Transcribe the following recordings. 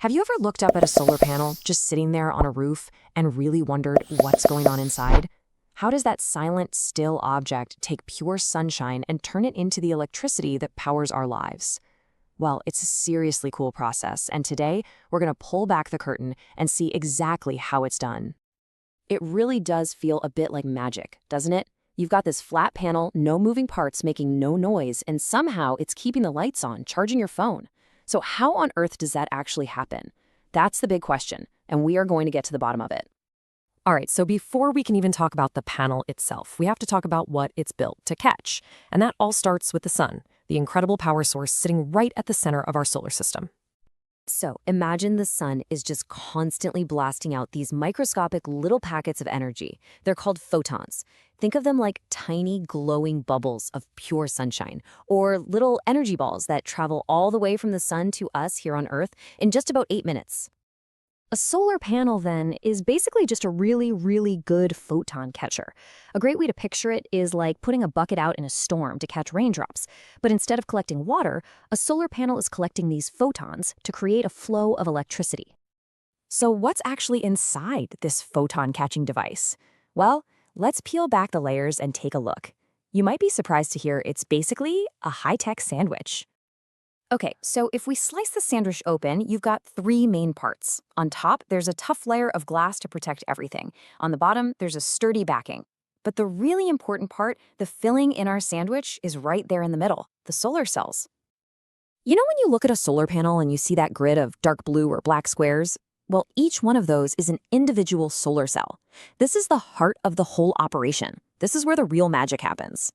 Have you ever looked up at a solar panel just sitting there on a roof and really wondered what's going on inside? How does that silent, still object take pure sunshine and turn it into the electricity that powers our lives? Well, it's a seriously cool process, and today we're going to pull back the curtain and see exactly how it's done. It really does feel a bit like magic, doesn't it? You've got this flat panel, no moving parts making no noise, and somehow it's keeping the lights on, charging your phone. So how on earth does that actually happen? That's the big question, and we are going to get to the bottom of it. All right, so before we can even talk about the panel itself, we have to talk about what it's built to catch. And that all starts with the sun, the incredible power source sitting right at the center of our solar system. So imagine the sun is just constantly blasting out these microscopic little packets of energy. They're called photons. Think of them like tiny glowing bubbles of pure sunshine, or little energy balls that travel all the way from the sun to us here on Earth in just about 8 minutes. A solar panel, then, is basically just a really, really good photon catcher. A great way to picture it is like putting a bucket out in a storm to catch raindrops. But instead of collecting water, a solar panel is collecting these photons to create a flow of electricity. So what's actually inside this photon-catching device? Well, let's peel back the layers and take a look. You might be surprised to hear it's basically a high-tech sandwich. Okay, so if we slice the sandwich open, you've got three main parts. On top, there's a tough layer of glass to protect everything. On the bottom, there's a sturdy backing. But the really important part, the filling in our sandwich, is right there in the middle, the solar cells. You know when you look at a solar panel and you see that grid of dark blue or black squares? Well, each one of those is an individual solar cell. This is the heart of the whole operation. This is where the real magic happens.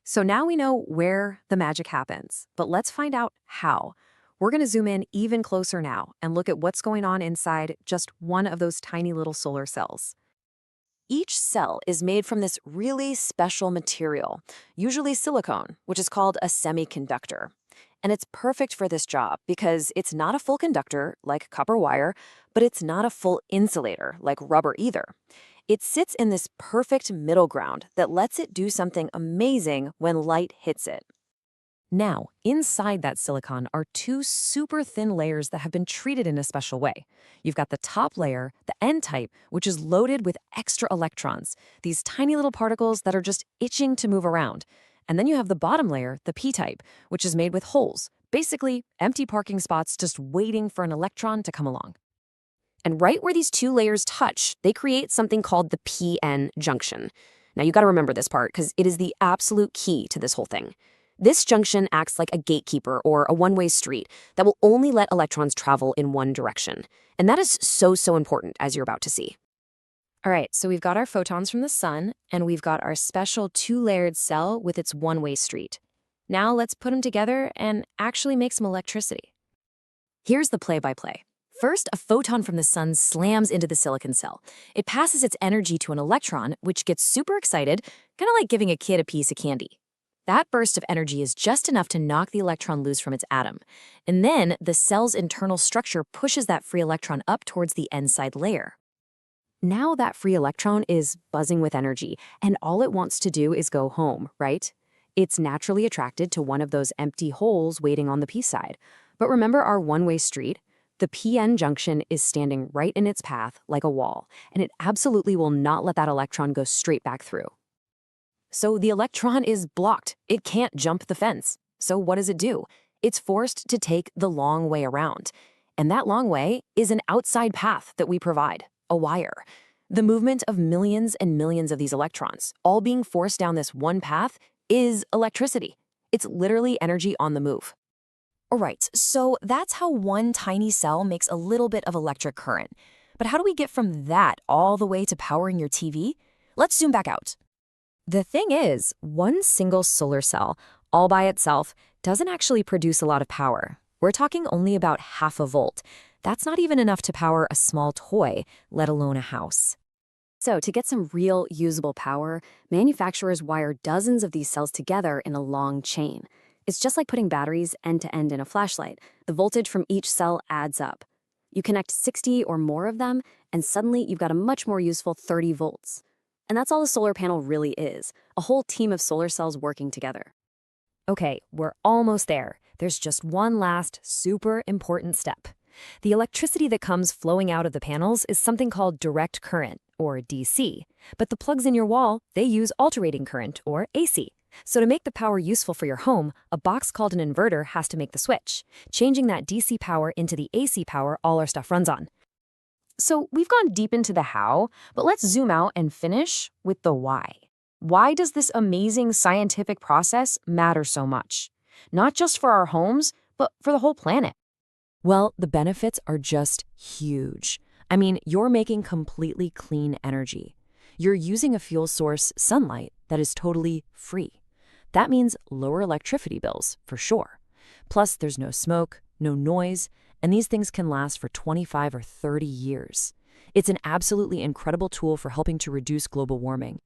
So now we know where the magic happens, but let's find out how. We're going to zoom in even closer now and look at what's going on inside just one of those tiny little solar cells. Each cell is made from this really special material, usually silicone, which is called a semiconductor. And it's perfect for this job because it's not a full conductor like copper wire, but it's not a full insulator like rubber either. It sits in this perfect middle ground that lets it do something amazing when light hits it. Now, inside that silicon are two super thin layers that have been treated in a special way. You've got the top layer, the N-type, which is loaded with extra electrons, these tiny little particles that are just itching to move around. And then you have the bottom layer, the P-type, which is made with holes, basically empty parking spots just waiting for an electron to come along. And right where these two layers touch, they create something called the p-n junction. Now you got to remember this part because it is the absolute key to this whole thing. This junction acts like a gatekeeper or a one-way street that will only let electrons travel in one direction. And that is so important, as you're about to see. All right, so we've got our photons from the sun, and we've got our special two-layered cell with its one-way street. Now let's put them together and actually make some electricity. Here's the play-by-play. First, a photon from the sun slams into the silicon cell. It passes its energy to an electron, which gets super excited, kind of like giving a kid a piece of candy. That burst of energy is just enough to knock the electron loose from its atom. And then the cell's internal structure pushes that free electron up towards the N-side layer. Now that free electron is buzzing with energy, and all it wants to do is go home, right? It's naturally attracted to one of those empty holes waiting on the P side. But remember our one-way street? The p-n junction is standing right in its path like a wall, and it absolutely will not let that electron go straight back through. So the electron is blocked. It can't jump the fence. So what does it do? It's forced to take the long way around. And that long way is an outside path that we provide, a wire. The movement of millions and millions of these electrons, all being forced down this one path, is electricity. It's literally energy on the move. All right, so that's how one tiny cell makes a little bit of electric current. But how do we get from that all the way to powering your TV? Let's zoom back out. The thing is, one single solar cell, all by itself, doesn't actually produce a lot of power. We're talking only about half a volt. That's not even enough to power a small toy, let alone a house. So to get some real usable power, manufacturers wire dozens of these cells together in a long chain. It's just like putting batteries end to end in a flashlight. The voltage from each cell adds up. You connect 60 or more of them, and suddenly you've got a much more useful 30 volts. And that's all a solar panel really is, a whole team of solar cells working together. Okay, we're almost there. There's just one last super important step. The electricity that comes flowing out of the panels is something called direct current, or DC. But the plugs in your wall, they use alternating current, or AC. So to make the power useful for your home, a box called an inverter has to make the switch, changing that DC power into the AC power all our stuff runs on. So we've gone deep into the how, but let's zoom out and finish with the why. Why does this amazing scientific process matter so much? Not just for our homes, but for the whole planet. Well, the benefits are just huge. I mean, you're making completely clean energy. You're using a fuel source, sunlight, that is totally free. That means lower electricity bills, for sure. Plus, there's no smoke, no noise, and these things can last for 25 or 30 years. It's an absolutely incredible tool for helping to reduce global warming.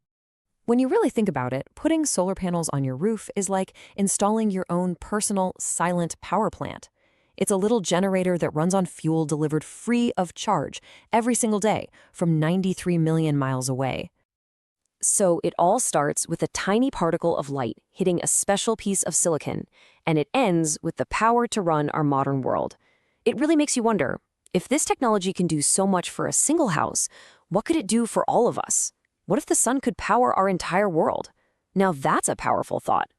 When you really think about it, putting solar panels on your roof is like installing your own personal, silent power plant. It's a little generator that runs on fuel delivered free of charge every single day from 93 million miles away. So it all starts with a tiny particle of light hitting a special piece of silicon, and it ends with the power to run our modern world. It really makes you wonder, if this technology can do so much for a single house, what could it do for all of us? What if the sun could power our entire world? Now that's a powerful thought.